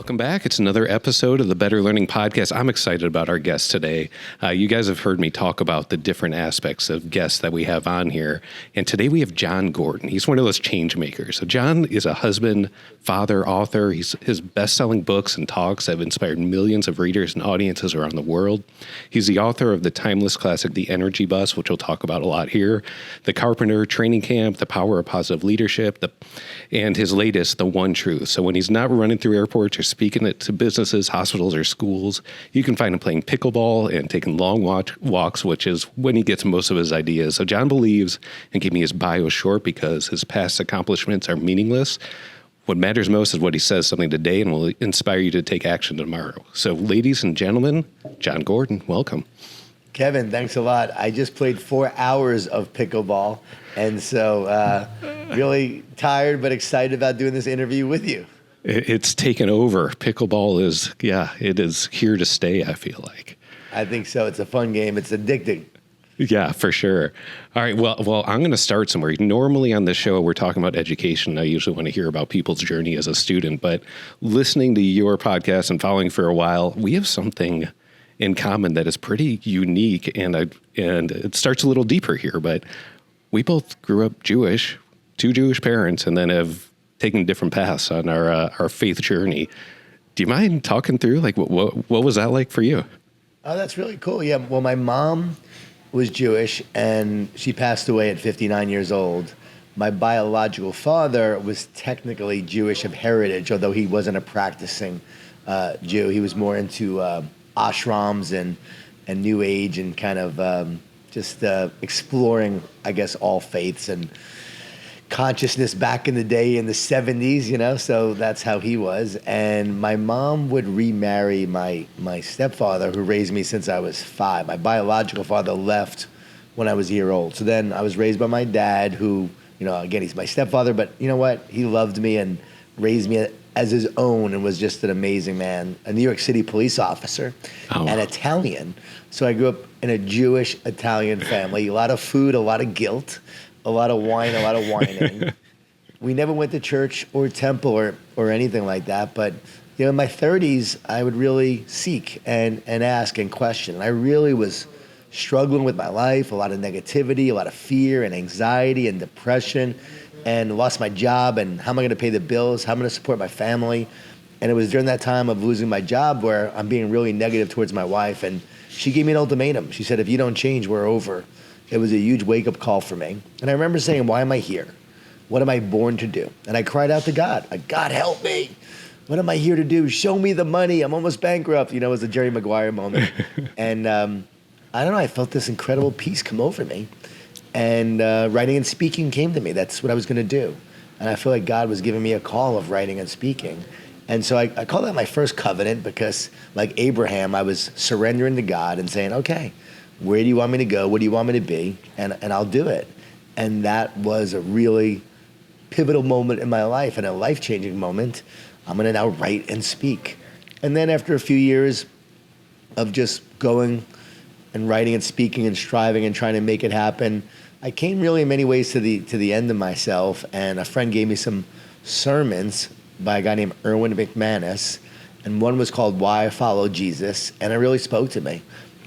Welcome back. It's another episode of the Better Learning Podcast. I'm excited about our guest today. You guys have heard me talk about the different aspects of guests that we have on here. And today we have Jon Gordon. He's one of those change makers. So Jon is a husband, father, author. His best-selling books and talks have inspired millions of readers and audiences around the world. He's the author of the timeless classic, The Energy Bus, which we'll talk about a lot here, The Carpenter, Training Camp, The Power of Positive Leadership, and his latest, The One Truth. So when he's not running through airports or speaking it to businesses, hospitals, or schools, you can find him playing pickleball and taking long walks, which is when he gets most of his ideas. So Jon believes in keeping his bio short because his past accomplishments are meaningless. What matters most is what he says something today and will inspire you to take action tomorrow. So ladies and gentlemen, Jon Gordon, welcome. Kevin, thanks a lot. I just played 4 hours of pickleball, and so really tired but excited about doing this interview with you. It's taken over. Pickleball it is here to stay, I feel like. I think so. It's a fun game. It's addicting. Yeah, for sure. All right. Well, I'm going to start somewhere. Normally on this show, we're talking about education. I usually want to hear about people's journey as a student, but listening to your podcast and following for a while, we have something in common that is pretty unique. And it starts a little deeper here, but we both grew up Jewish, two Jewish parents, and then have taken different paths on our faith journey. Do you mind talking through what was that like for you? Oh, that's really cool. Yeah. Well, my mom was Jewish and she passed away at 59 years old. My biological father was technically Jewish of heritage, although he wasn't a practicing Jew. He was more into ashrams and New Age and kind of just exploring, I guess, all faiths and consciousness back in the day in the 70s, so that's how he was. And my mom would remarry my stepfather, who raised me since I was 5. My biological father left when I was a year old. So then I was raised by my dad, who, again, he's my stepfather, but you know what? He loved me and raised me as his own and was just an amazing man, a New York City police officer, and Italian. So I grew up in a Jewish Italian family, a lot of food, a lot of guilt, a lot of wine, a lot of whining. We never went to church or temple or anything like that. But in my 30s, I would really seek and ask and question. And I really was struggling with my life, a lot of negativity, a lot of fear and anxiety and depression, and lost my job. And how am I going to pay the bills? How am I going to support my family? And it was during that time of losing my job where I'm being really negative towards my wife. And she gave me an ultimatum. She said, if you don't change, we're over. It was a huge wake-up call for me. And I remember saying, why am I here? What am I born to do? And I cried out to God, God, help me. What am I here to do? Show me the money. I'm almost bankrupt. It was a Jerry Maguire moment. And I don't know, I felt this incredible peace come over me. And writing and speaking came to me. That's what I was going to do. And I feel like God was giving me a call of writing and speaking. And so I call that my first covenant because, like Abraham, I was surrendering to God and saying, okay, where do you want me to go? What do you want me to be? And I'll do it. And that was a really pivotal moment in my life and a life-changing moment. I'm going to now write and speak. And then after a few years of just going and writing and speaking and striving and trying to make it happen, I came really in many ways to the end of myself. And a friend gave me some sermons by a guy named Erwin McManus. And one was called Why I Follow Jesus. And it really spoke to me.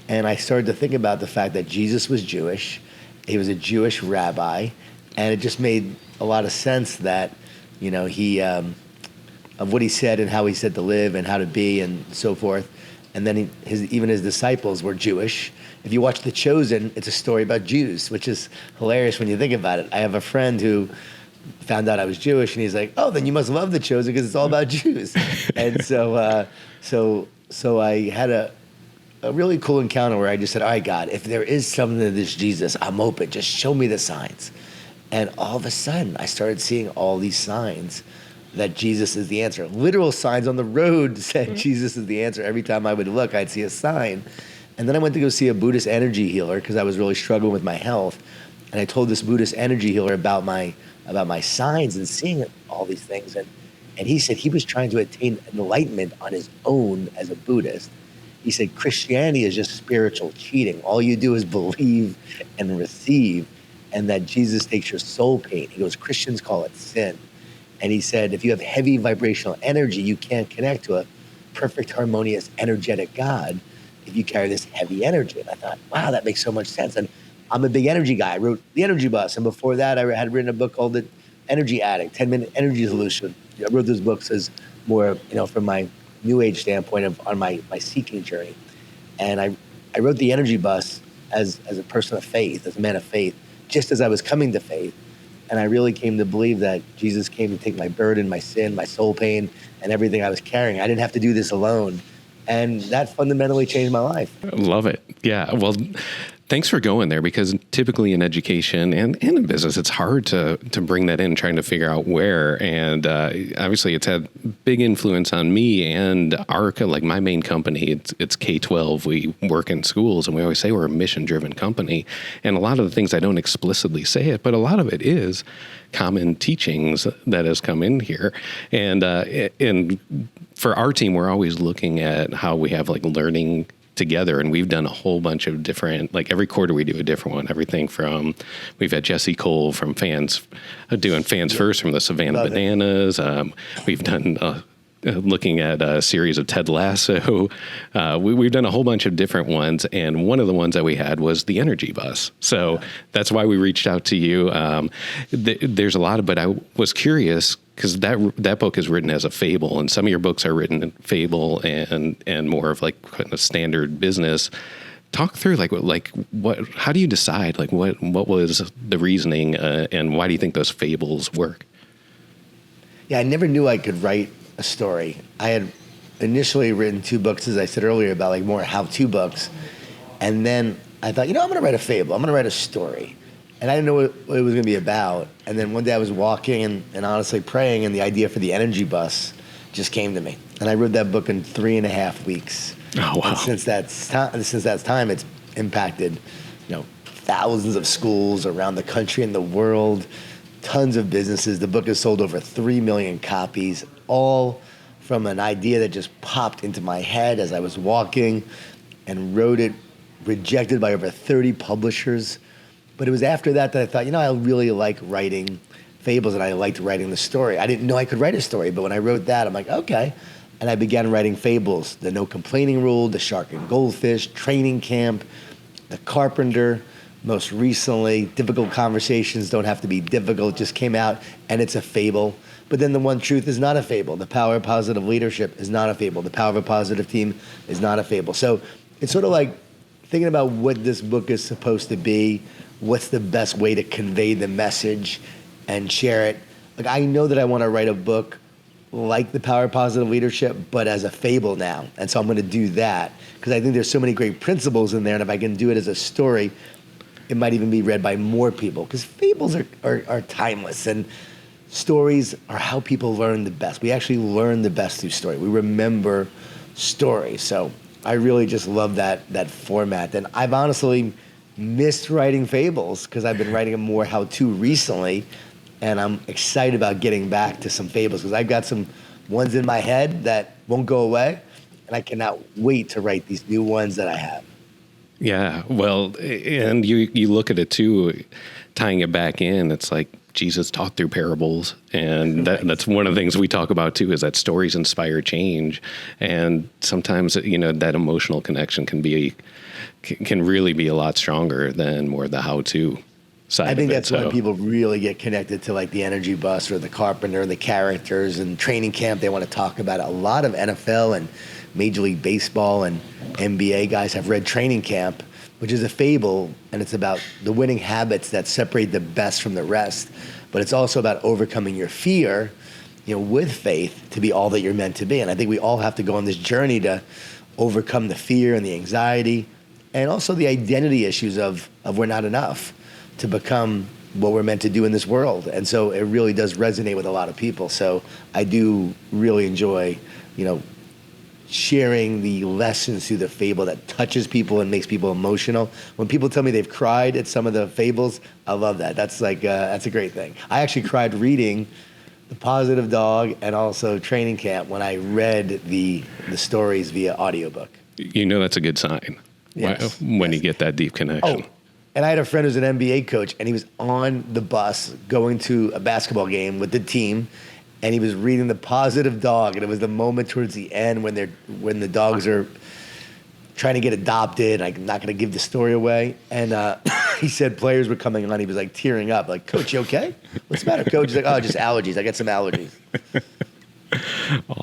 And I started to think about the fact that Jesus was Jewish. He was a Jewish rabbi. And it just made a lot of sense that, he, of what he said and how he said to live and how to be and so forth. And then even his disciples were Jewish. If you watch The Chosen, it's a story about Jews, which is hilarious when you think about it. I have a friend who found out I was Jewish, and he's like, oh, then you must love The Chosen because it's all about Jews. And so I had a really cool encounter where I just said, all right, God, if there is something to this Jesus, I'm open. Just show me the signs. And all of a sudden, I started seeing all these signs that Jesus is the answer. Literal signs on the road said Jesus is the answer. Every time I would look, I'd see a sign. And then I went to go see a Buddhist energy healer because I was really struggling with my health. And I told this Buddhist energy healer about my signs and seeing all these things. And he said he was trying to attain enlightenment on his own as a Buddhist. He said, Christianity is just spiritual cheating. All you do is believe and receive, and that Jesus takes your soul pain. He goes, Christians call it sin. And he said, if you have heavy vibrational energy, you can't connect to a perfect, harmonious, energetic God if you carry this heavy energy. And I thought, wow, that makes so much sense. And I'm a big energy guy. I wrote The Energy Bus. And before that, I had written a book called The Energy Addict, 10-Minute Energy Solution. I wrote those books as more, from my new age standpoint on my seeking journey. And I wrote The Energy Bus as a person of faith, as a man of faith, just as I was coming to faith. And I really came to believe that Jesus came to take my burden, my sin, my soul pain, and everything I was carrying. I didn't have to do this alone. And that fundamentally changed my life. Love it. Yeah. Well, thanks for going there, because typically in education and in business, it's hard to bring that in, trying to figure out where. And obviously, it's had big influence on me and ARC, like my main company. It's K-12. We work in schools, and we always say we're a mission-driven company. And a lot of the things, I don't explicitly say it, but a lot of it is common teachings that has come in here. And for our team, we're always looking at how we have like learning together, and we've done a whole bunch of different, like every quarter we do a different one. Everything from, we've had Jesse Cole from doing Fans First from the Savannah Bananas. We've done looking at a series of Ted Lasso. We've done a whole bunch of different ones, and one of the ones that we had was The Energy Bus. So that's why we reached out to you. There's a lot of, but I was curious, because that book is written as a fable, and some of your books are written in fable and more of like kind of standard business. Talk through what? How do you decide what was the reasoning, and why do you think those fables work? Yeah, I never knew I could write a story. I had initially written 2 books, as I said earlier, about like more how-to books, and then I thought, I'm going to write a fable. I'm going to write a story. And I didn't know what it was going to be about. And then one day I was walking and honestly praying, and the idea for The Energy Bus just came to me. And I wrote that book in 3.5 weeks. Oh, wow. And since that time, it's impacted, thousands of schools around the country and the world, tons of businesses. The book has sold over 3 million copies, all from an idea that just popped into my head as I was walking, and wrote it, rejected by over 30 publishers. But it was after that I thought, I really like writing fables, and I liked writing the story. I didn't know I could write a story, but when I wrote that, I'm like, okay. And I began writing fables: The No Complaining Rule, The Shark and Goldfish, Training Camp, The Carpenter. Most recently, Difficult Conversations Don't Have to Be Difficult just came out, and it's a fable. But then The One Truth is not a fable. The Power of Positive Leadership is not a fable. The Power of a Positive Team is not a fable. So it's sort of like thinking about what this book is supposed to be, what's the best way to convey the message and share it. Like, I know that I want to write a book like The Power of Positive Leadership, but as a fable now. And so I'm going to do that, because I think there's so many great principles in there, and if I can do it as a story, it might even be read by more people, because fables are timeless, and stories are how people learn the best. We actually learn the best through story. We remember stories. So I really just love that format. And I've honestly missed writing fables, because I've been writing them more how-to recently, and I'm excited about getting back to some fables, because I've got some ones in my head that won't go away, and I cannot wait to write these new ones that I have. Yeah, well, and you look at it too, tying it back in, it's like Jesus taught through parables, and that's one of the things we talk about too, is that stories inspire change, and sometimes that emotional connection can really be a lot stronger than more the how-to side of it. I think that's why people really get connected to like The Energy Bus or The Carpenter, the characters, and Training Camp. They want to talk about it. A lot of NFL and Major League Baseball and NBA guys have read Training Camp, which is a fable, and it's about the winning habits that separate the best from the rest. But it's also about overcoming your fear, with faith, to be all that you're meant to be. And I think we all have to go on this journey to overcome the fear and the anxiety, and also the identity issues of we're not enough, to become what we're meant to do in this world. And so it really does resonate with a lot of people. So I do really enjoy, sharing the lessons through the fable that touches people and makes people emotional. When people tell me they've cried at some of the fables, I love that. That's like that's a great thing. I actually cried reading The Positive Dog and also Training Camp when I read the stories via audiobook. That's a good sign. Yes. When you get that deep connection. Oh, and I had a friend who's an NBA coach, and he was on the bus going to a basketball game with the team, and he was reading The Positive Dog, and it was the moment towards the end when the dogs are trying to get adopted. I'm not going to give the story away. And he said players were coming on. He was like tearing up, like, "Coach, you okay? What's the matter, Coach?" He's like, "Oh, just allergies. I got some allergies."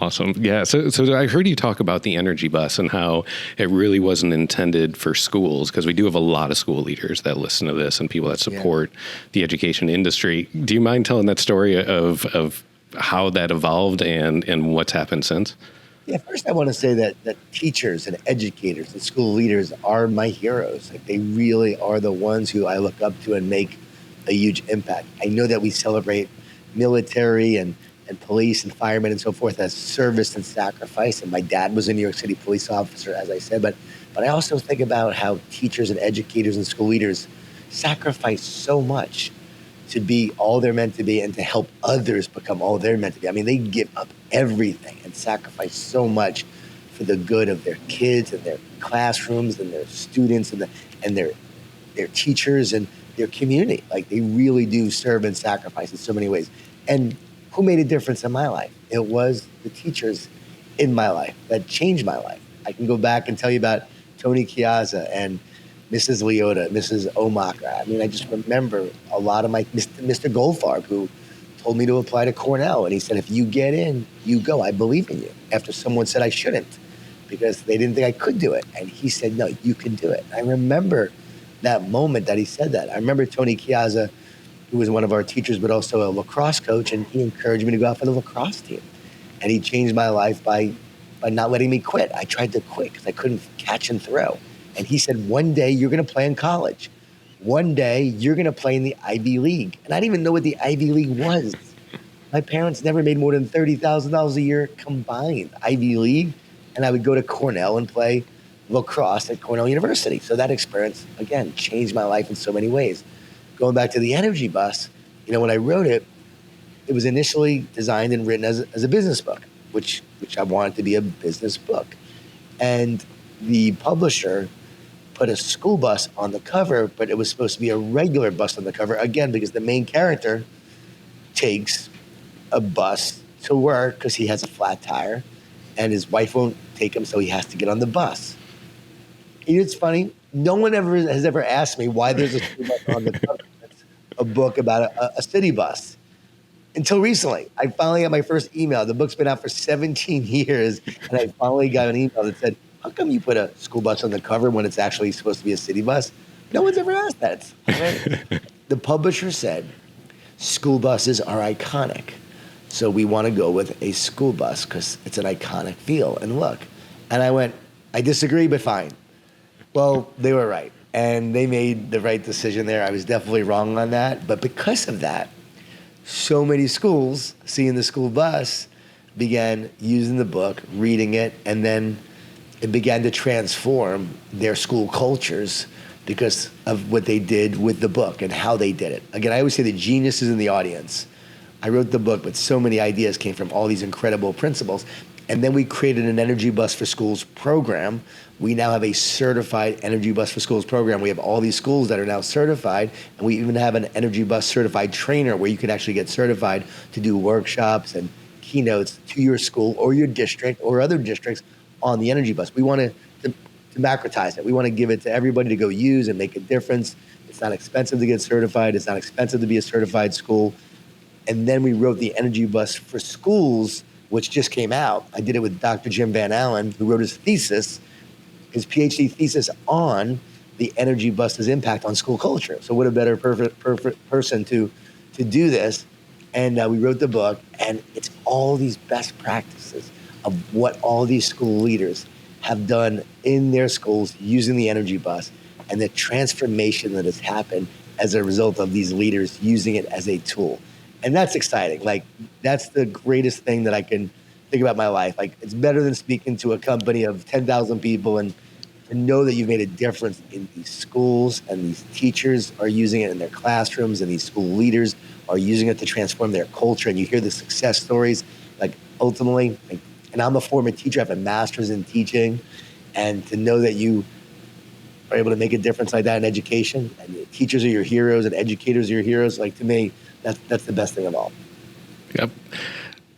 Awesome. Yeah. So I heard you talk about the energy bus and how it really wasn't intended for schools, because we do have a lot of school leaders that listen to this and people that support the education industry. Do you mind telling that story of how that evolved and what's happened since? Yeah, first I want to say that teachers and educators and school leaders are my heroes. Like, they really are the ones who I look up to and make a huge impact. I know that we celebrate military and police and firemen and so forth as service and sacrifice. And my dad was a New York City police officer, as I said. But I also think about how teachers and educators and school leaders sacrifice so much to be all they're meant to be and to help others become all they're meant to be. I mean, they give up everything and sacrifice so much for the good of their kids and their classrooms and their students and their teachers and their community. Like, they really do serve and sacrifice in so many ways. And who made a difference in my life? It was the teachers in my life that changed my life. I can go back and tell you about Tony Chiazza and Mrs. Leota, Mrs. Omaka. I mean, I just remember a lot of Mr. Goldfarb, who told me to apply to Cornell. And he said, if you get in, you go. I believe in you. After someone said I shouldn't because they didn't think I could do it. And he said, no, you can do it. I remember that moment that he said that. I remember Tony Chiazza, who was one of our teachers, but also a lacrosse coach, and he encouraged me to go out for the lacrosse team. And he changed my life by not letting me quit. I tried to quit because I couldn't catch and throw. And he said, one day you're going to play in college. One day you're going to play in the Ivy League. And I didn't even know what the Ivy League was. My parents never made more than $30,000 a year combined, Ivy League. And I would go to Cornell and play lacrosse at Cornell University. So that experience, again, changed my life in so many ways. Going back to the energy bus, when I wrote it, it was initially designed and written as a business book, which I wanted to be a business book. And the publisher put a school bus on the cover, but it was supposed to be a regular bus on the cover, again, because the main character takes a bus to work because he has a flat tire, and his wife won't take him, so he has to get on the bus. It's funny. No one has ever asked me why there's a school bus on the cover. It's a book about a city bus. Until recently, I finally got my first email. The book's been out for 17 years, and I finally got an email that said, how come you put a school bus on the cover when it's actually supposed to be a city bus? No one's ever asked that. The publisher said, school buses are iconic, so we want to go with a school bus because it's an iconic feel and look. And I went, I disagree, but fine. Well, they were right, and they made the right decision there. I was definitely wrong on that, but because of that, so many schools, seeing the school bus, began using the book, reading it, and then it began to transform their school cultures because of what they did with the book and how they did it. Again, I always say the genius is in the audience. I wrote the book, but so many ideas came from all these incredible principles. And then we created an Energy Bus for Schools program. We now have a certified Energy Bus for Schools program. We have all these schools that are now certified, and we even have an Energy Bus certified trainer where you can actually get certified to do workshops and keynotes to your school or your district or other districts on the Energy Bus. We want to democratize it. We want to give it to everybody to go use and make a difference. It's not expensive to get certified. It's not expensive to be a certified school. And then we wrote the Energy Bus for Schools, which just came out. I did it with Dr. Jim Van Allen, who wrote his PhD thesis on the energy bus's impact on school culture. So what a better perfect person to do this. And we wrote the book, and it's all these best practices of what all these school leaders have done in their schools using the energy bus and the transformation that has happened as a result of these leaders using it as a tool. And that's exciting. Like, that's the greatest thing that I can think about in my life. Like, it's better than speaking to a company of 10,000 people and to know that you've made a difference in these schools and these teachers are using it in their classrooms and these school leaders are using it to transform their culture. And you hear the success stories, like, ultimately, like, and I'm a former teacher. I have a master's in teaching. And to know that you are able to make a difference like that in education, and teachers are your heroes and educators are your heroes, like, to me, that's the best thing of all. Yep.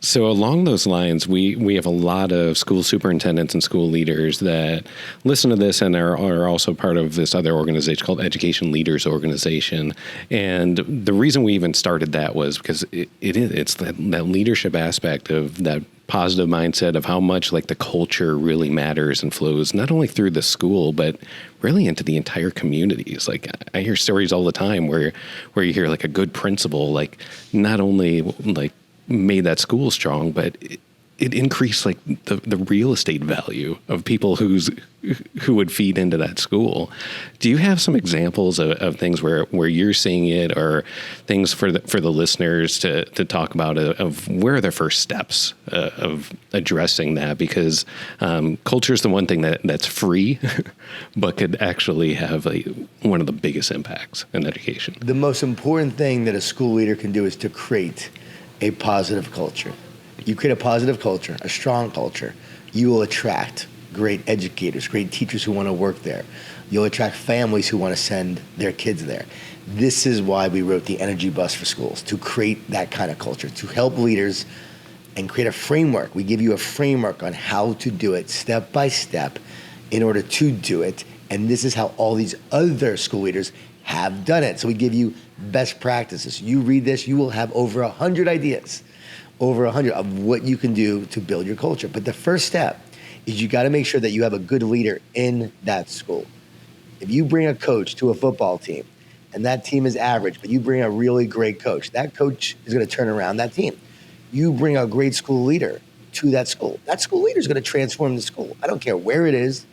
So along those lines, we have a lot of school superintendents and school leaders that listen to this and are also part of this other organization called Education Leaders Organization. And the reason we even started that was because it's that leadership aspect of that positive mindset of how much like the culture really matters and flows not only through the school, but really into the entire communities. Like I hear stories all the time where you hear like a good principal, like not only like made that school strong, but it increased like the real estate value of people who would feed into that school. Do you have some examples of things where you're seeing it, or things for the listeners to talk about of where are their first steps of addressing that? Because culture is the one thing that's free, but could actually have one of the biggest impacts in education. The most important thing that a school leader can do is to create a positive culture. You create a positive culture, a strong culture, you will attract great educators, great teachers who want to work there. You'll attract families who want to send their kids there. This is why we wrote the Energy Bus for Schools, to create that kind of culture, to help leaders and create a framework. We give you a framework on how to do it step by step in order to do it. And this is how all these other school leaders have done it. So we give you best practices. You read this, you will have over 100 ideas, over 100 of what you can do to build your culture. But the first step is you got to make sure that you have a good leader in that school. If you bring a coach to a football team and that team is average, but you bring a really great coach, that coach is going to turn around that team. You bring a great school leader to that school leader is going to transform the school. I don't care where it is.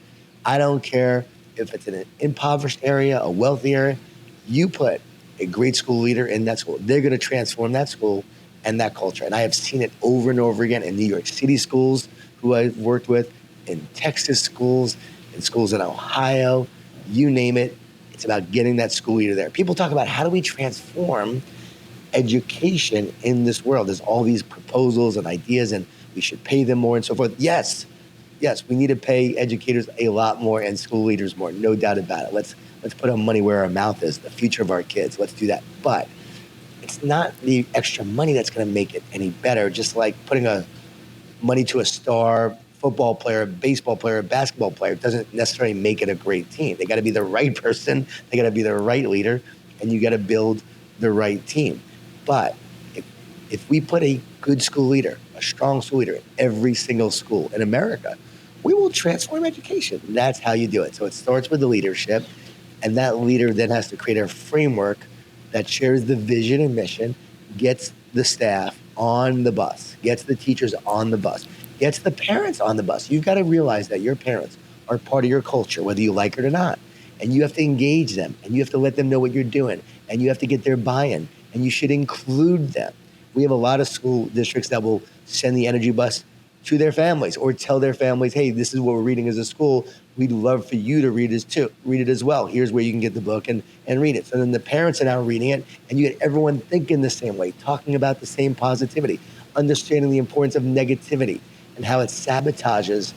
I don't care if it's in an impoverished area, a wealthy area. You put a great school leader in that school, they're going to transform that school and that culture. And I have seen it over and over again in New York City schools who I've worked with, in Texas schools, in schools in Ohio, you name it. It's about getting that school leader there. People talk about how do we transform education in this world? There's all these proposals and ideas and we should pay them more and so forth. Yes, we need to pay educators a lot more and school leaders more, no doubt about it. Let's put our money where our mouth is, the future of our kids. Let's do that. But it's not the extra money that's going to make it any better. Just like putting money to a star football player, baseball player, basketball player doesn't necessarily make it a great team. They got to be the right person. They got to be the right leader, and you got to build the right team. But if we put a good school leader, a strong school leader in every single school in America, we will transform education. That's how you do it. So it starts with the leadership, and that leader then has to create a framework that shares the vision and mission, gets the staff on the bus, gets the teachers on the bus, gets the parents on the bus. You've got to realize that your parents are part of your culture, whether you like it or not. And you have to engage them, and you have to let them know what you're doing, and you have to get their buy-in, and you should include them. We have a lot of school districts that will send the energy bus to their families or tell their families, hey, this is what we're reading as a school. We'd love for you to read it as well. Here's where you can get the book and read it. So then the parents are now reading it, and you get everyone thinking the same way, talking about the same positivity, understanding the importance of negativity and how it sabotages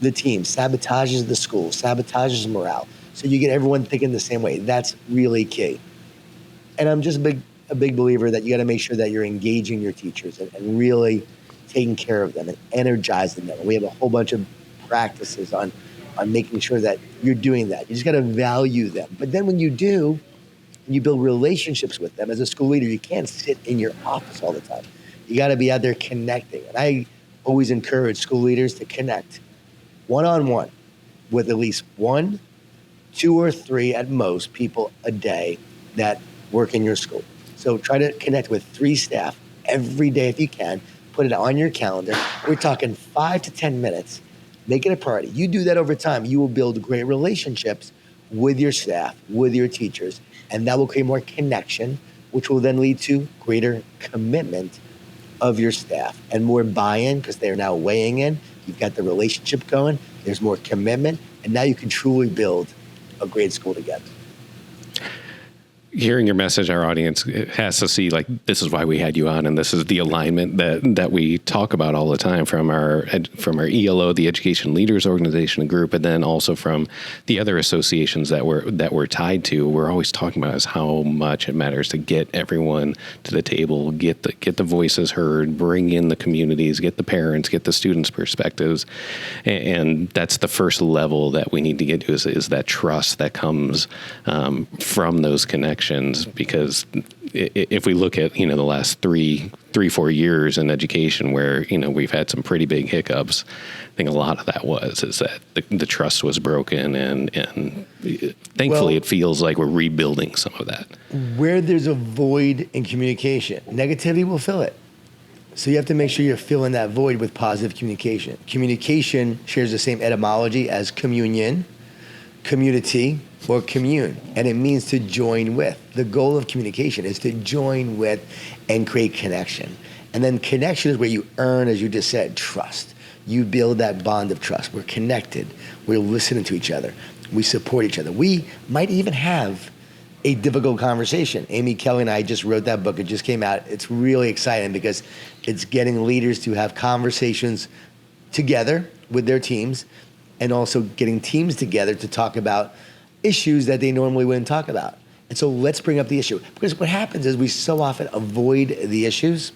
the team, sabotages the school, sabotages morale. So you get everyone thinking the same way. That's really key. And I'm just a big believer that you got to make sure that you're engaging your teachers and really taking care of them and energizing them. And we have a whole bunch of practices on making sure that you're doing that. You just got to value them. But then when you do, and you build relationships with them as a school leader, you can't sit in your office all the time. You got to be out there connecting. And I always encourage school leaders to connect one-on-one with at least 1, 2, or 3 at most people a day that work in your school. So try to connect with 3 staff every day if you can. Put it on your calendar. We're talking 5 to 10 minutes. Make it a priority. You do that over time, you will build great relationships with your staff, with your teachers, and that will create more connection, which will then lead to greater commitment of your staff and more buy-in because they're now weighing in. You've got the relationship going. There's more commitment, and now you can truly build a great school together. hearing your message, our audience has to see like this is why we had you on, and this is the alignment that we talk about all the time from our ELO, the Education Leaders Organization group, and then also from the other associations that we're tied to. We're always talking about is how much it matters to get everyone to the table, get the voices heard, bring in the communities, get the parents, get the students' perspectives, and that's the first level that we need to get to is that trust that comes from those connections. Because if we look at the last 3-4 years in education where we've had some pretty big hiccups, I think a lot of that is that the trust was broken, and thankfully it feels like we're rebuilding some of that. Where there's a void in communication, negativity will fill it. So you have to make sure you're filling that void with positive communication. Communication shares the same etymology as communion, community, or commune, and it means to join with. The goal of communication is to join with and create connection. And then connection is where you earn, as you just said, trust. You build that bond of trust. We're connected. We're listening to each other. We support each other. We might even have a difficult conversation. Amy Kelly and I just wrote that book. It just came out. It's really exciting because it's getting leaders to have conversations together with their teams, and also getting teams together to talk about issues that they normally wouldn't talk about. And so let's bring up the issue. Because what happens is we so often avoid the issues.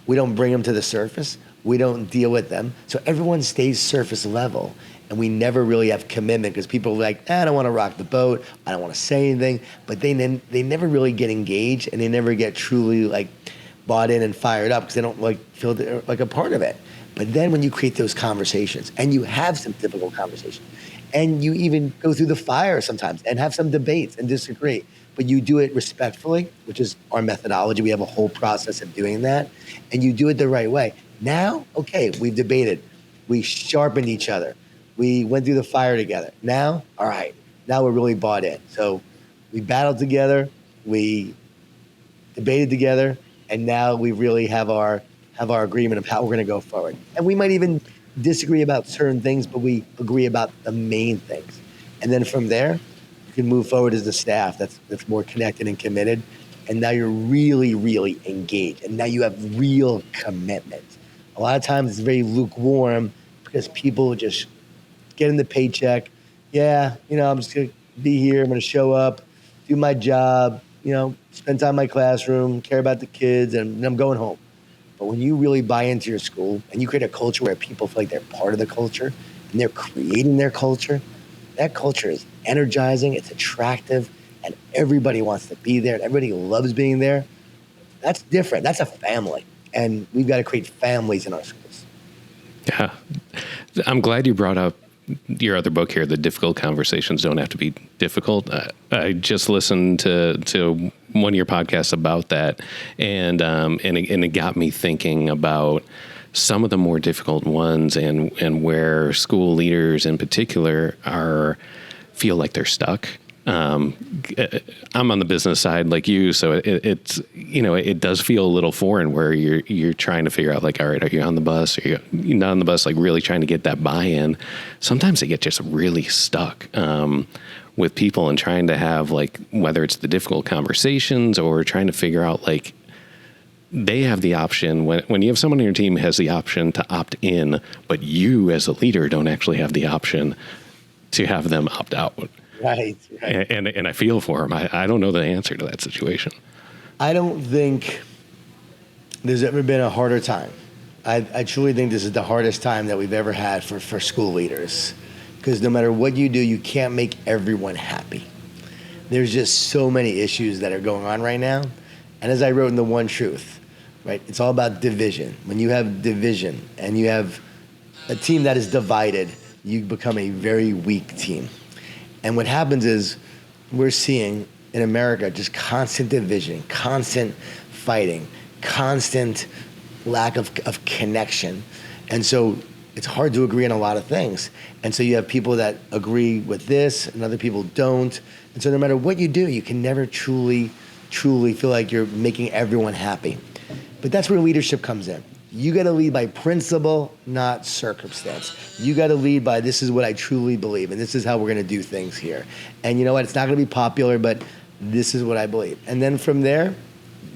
We don't bring them to the surface. We don't deal with them. So everyone stays surface level, and we never really have commitment because people are like, I don't want to rock the boat. I don't want to say anything. But they never really get engaged, and they never get truly like bought in and fired up because they don't like feel they're like a part of it. But then when you create those conversations, and you have some difficult conversations, and you even go through the fire sometimes and have some debates and disagree, but you do it respectfully, which is our methodology. We have a whole process of doing that, and you do it the right way. Now, okay, we've debated. We sharpened each other. We went through the fire together. Now, all right, now we're really bought in. So we battled together, we debated together, and now we really have our agreement of how we're going to go forward. And we might even disagree about certain things, but we agree about the main things. And then from there, you can move forward as a staff that's more connected and committed. And now you're really, really engaged. And now you have real commitment. A lot of times it's very lukewarm because people just get in the paycheck. Yeah, I'm just going to be here. I'm going to show up, do my job, spend time in my classroom, care about the kids, and I'm going home. But when you really buy into your school and you create a culture where people feel like they're part of the culture and they're creating their culture, that culture is energizing, it's attractive, and everybody wants to be there, and everybody loves being there. That's different. That's a family. And we've got to create families in our schools. Yeah. I'm glad you brought up your other book here, The Difficult Conversations Don't Have to Be Difficult. I just listened to one of your podcasts about that, and it got me thinking about some of the more difficult ones and where school leaders in particular feel like they're stuck. I'm on the business side like you, so it does feel a little foreign where you're trying to figure out like, all right, are you on the bus? Are you not on the bus? Like really trying to get that buy-in. Sometimes they get just really stuck with people and trying to have like, whether it's the difficult conversations or trying to figure out like, they have the option when you have someone on your team has the option to opt in, but you as a leader don't actually have the option to have them opt out. Right. And I feel for them. I don't know the answer to that situation. I don't think there's ever been a harder time. I truly think this is the hardest time that we've ever had for school leaders. Because no matter what you do, you can't make everyone happy. There's just so many issues that are going on right now. And as I wrote in The One Truth, right, it's all about division. When you have division and you have a team that is divided, you become a very weak team. And what happens is we're seeing in America just constant division, constant fighting, constant lack of connection. And so it's hard to agree on a lot of things. And so you have people that agree with this and other people don't. And so no matter what you do, you can never truly feel like you're making everyone happy. But that's where leadership comes in. You got to lead by principle, not circumstance. You got to lead by this is what I truly believe, and this is how we're going to do things here. And you know what? It's not going to be popular, but This is what I believe. And then from there,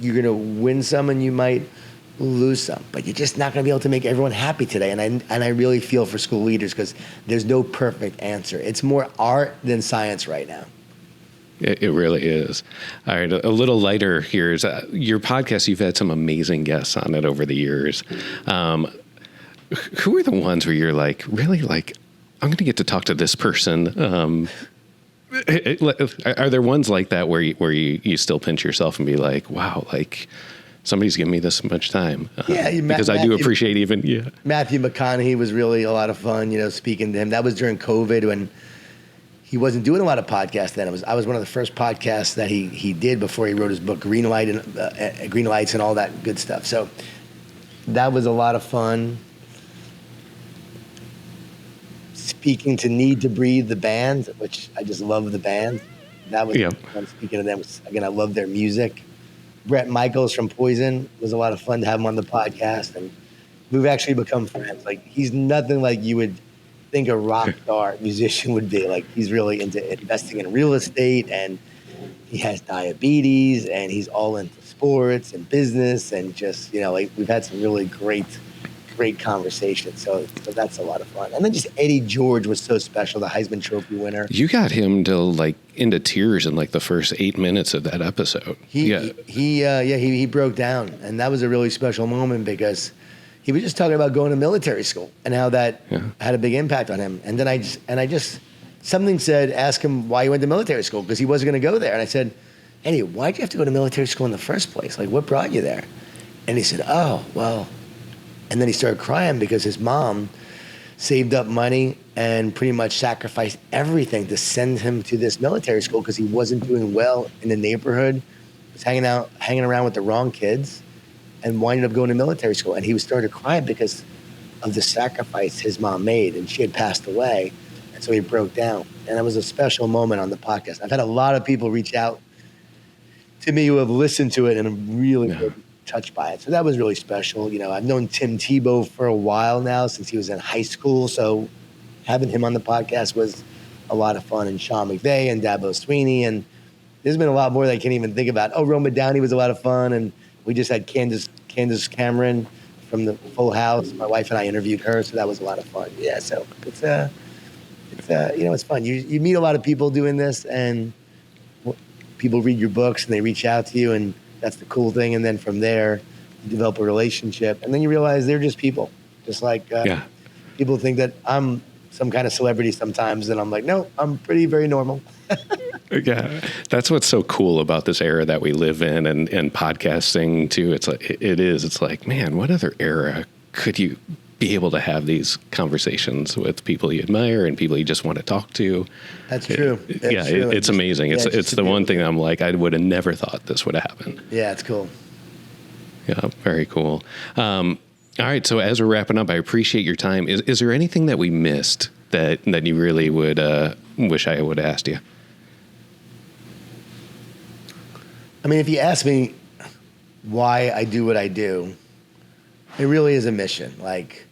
you're going to win some and you might lose some, but you're just not going to be able to make everyone happy today. And I really feel for school leaders because there's no perfect answer. It's more art than science right now. It really is. All right, a little lighter here is your podcast. You've had some amazing guests on it over the years. Who are the ones where you're like, really, like, I'm going to get to talk to this person? Are there ones like that where you still pinch yourself and be like, wow, like somebody's giving me this much time? Because I do appreciate Matthew McConaughey was really a lot of fun, speaking to him. That was during COVID when he wasn't doing a lot of podcasts then. I was one of the first podcasts that he did before he wrote his book, Green Lights and all that good stuff. So that was a lot of fun. Speaking to Need to Breathe, the band, which I just love the band. That was fun speaking to them. Again, I love their music. Bret Michaels from Poison was a lot of fun to have him on the podcast. And we've actually become friends. Like, he's nothing like you would think a rock star musician would be. Like, he's really into investing in real estate, and he has diabetes, and he's all into sports and business, and just, like, we've had some really great conversations. So that's a lot of fun. And then just Eddie George was so special, the Heisman Trophy winner. You got him to like into tears in like the first 8 minutes of that episode. He broke down, and that was a really special moment because he was just talking about going to military school and how that had a big impact on him. And then I just something said, ask him why he went to military school, because he wasn't going to go there. And I said, Eddie, why'd you have to go to military school in the first place? Like, what brought you there? And he said, oh, well. And then he started crying because his mom saved up money and pretty much sacrificed everything to send him to this military school because he wasn't doing well in the neighborhood, was hanging around with the wrong kids, and winded up going to military school. And he started crying because of the sacrifice his mom made, and she had passed away. And so he broke down. And it was a special moment on the podcast. I've had a lot of people reach out to me who have listened to it and have really been touched by it. So that was really special. I've known Tim Tebow for a while now, since he was in high school. So having him on the podcast was a lot of fun. And Sean McVay and Dabo Sweeney. And there's been a lot more that I can't even think about. Oh, Roma Downey was a lot of fun. And we just had Candace Cameron from the Full House. My wife and I interviewed her, so that was a lot of fun. Yeah, so it's fun. You meet a lot of people doing this, and people read your books and they reach out to you, and that's the cool thing. And then from there, you develop a relationship, and then you realize they're just people. Just like people think that I'm some kind of celebrity sometimes, and I'm like, no, I'm very normal. Yeah, that's what's so cool about this era that we live in, and podcasting too. It's like, man, what other era could you be able to have these conversations with people you admire and people you just want to talk to? That's true. It's amazing. It's the one thing I'm like, I would have never thought this would happen. Yeah, it's cool. Yeah, very cool. All right, so as we're wrapping up, I appreciate your time. Is there anything that we missed that you really would wish I would have asked you? I mean, if you ask me why I do what I do, it really is a mission. Like,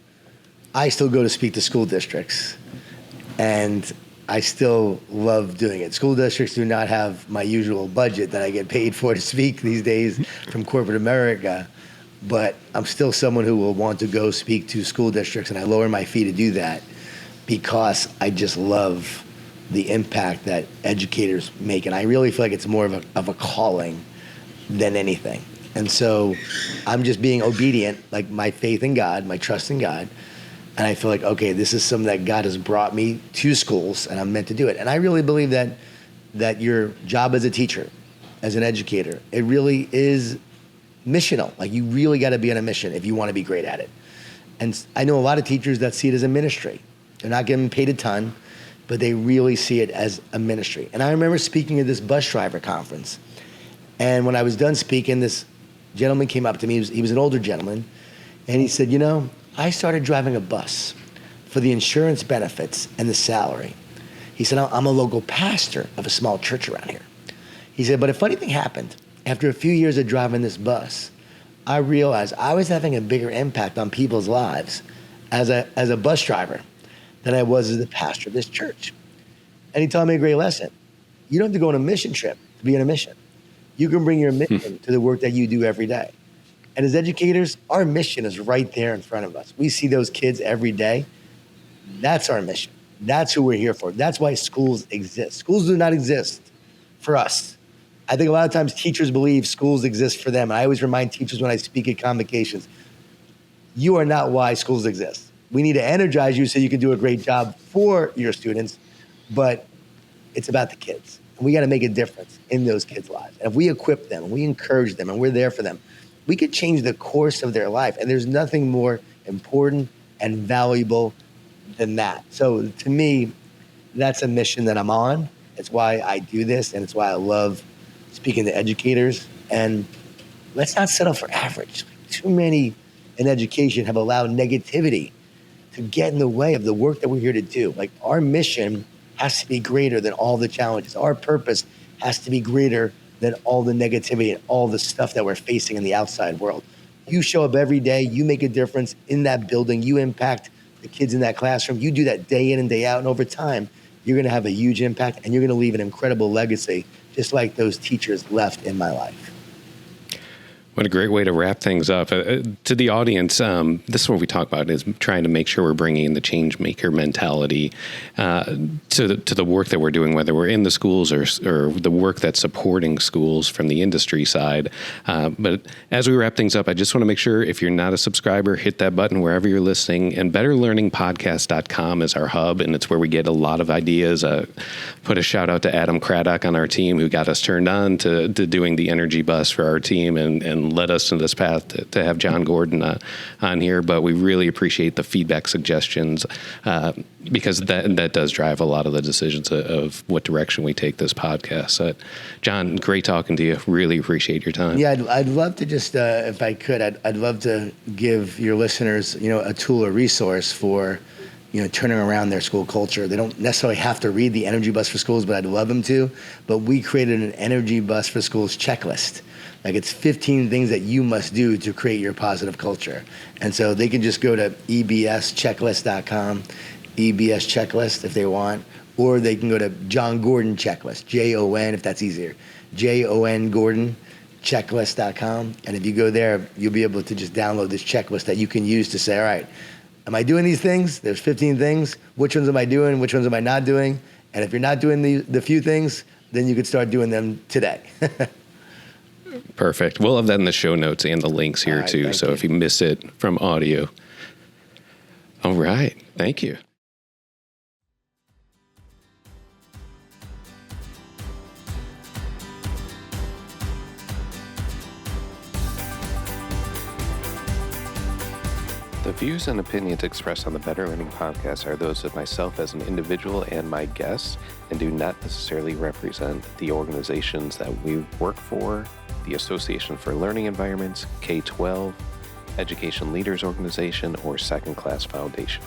I still go to speak to school districts, and I still love doing it. School districts do not have my usual budget that I get paid for to speak these days from corporate America, but I'm still someone who will want to go speak to school districts, and I lower my fee to do that because I just love the impact that educators make. And I really feel like it's more of a calling than anything. And so I'm just being obedient, like my faith in God, my trust in God. And I feel like, okay, this is something that God has brought me to schools, and I'm meant to do it. And I really believe that your job as a teacher, as an educator, it really is missional. Like, you really got to be on a mission if you want to be great at it. And I know a lot of teachers that see it as a ministry. They're not getting paid a ton, but they really see it as a ministry. And I remember speaking at this bus driver conference. And when I was done speaking, this gentleman came up to me. He was an older gentleman. And he said, I started driving a bus for the insurance benefits and the salary. He said, I'm a local pastor of a small church around here. He said, but a funny thing happened. After a few years of driving this bus, I realized I was having a bigger impact on people's lives as a bus driver than I was as the pastor of this church. And he taught me a great lesson. You don't have to go on a mission trip to be on a mission. You can bring your mission to the work that you do every day. And as educators, our mission is right there in front of us. We see those kids every day. That's our mission. That's who we're here for. That's why schools exist. Schools do not exist for us. I think a lot of times teachers believe schools exist for them. And I always remind teachers when I speak at convocations, you are not why schools exist. We need to energize you so you can do a great job for your students, but it's about the kids. And we got to make a difference in those kids' lives. And if we equip them and we encourage them and we're there for them, we could change the course of their life. And there's nothing more important and valuable than that. So to me, that's a mission that I'm on. It's why I do this, and it's why I love speaking to educators. And let's not settle for average. Too many in education have allowed negativity to get in the way of the work that we're here to do. Like, our mission has to be greater than all the challenges. Our purpose has to be greater than all the negativity and all the stuff that we're facing in the outside world. You show up every day, you make a difference in that building, you impact the kids in that classroom, you do that day in and day out, and over time, you're gonna have a huge impact and you're gonna leave an incredible legacy, just like those teachers left in my life. What a great way to wrap things up. To the audience, this is what we talk about, is trying to make sure we're bringing in the change maker mentality to the work that we're doing, whether we're in the schools or the work that's supporting schools from the industry side. But as we wrap things up, I just want to make sure, if you're not a subscriber, hit that button wherever you're listening. And betterlearningpodcast.com is our hub, and it's where we get a lot of ideas. Put a shout out to Adam Craddock on our team, who got us turned on to doing the energy bus for our team and led us to this path to have Jon Gordon on here. But we really appreciate the feedback, suggestions, because that does drive a lot of the decisions of what direction we take this podcast. Jon, great talking to you. Really appreciate your time. Yeah, I'd love to just, if I could, I'd love to give your listeners, a tool or resource for, turning around their school culture. They don't necessarily have to read the Energy Bus for Schools, but I'd love them to. But we created an Energy Bus for Schools checklist. Like, it's 15 things that you must do to create your positive culture. And so they can just go to ebschecklist.com, EBS checklist if they want, or they can go to Jon Gordon checklist, Jon, if that's easier, Jon Gordon checklist.com. And if you go there, you'll be able to just download this checklist that you can use to say, all right, am I doing these things? There's 15 things. Which ones am I doing? Which ones am I not doing? And if you're not doing the few things, then you could start doing them today. Perfect. We'll have that in the show notes and the links here too. So if you miss it from audio. All right. Thank you. The views and opinions expressed on the Better Learning Podcast are those of myself as an individual and my guests, and do not necessarily represent the organizations that we work for, the Association for Learning Environments, K-12, Education Leaders Organization, or Second Class Foundation.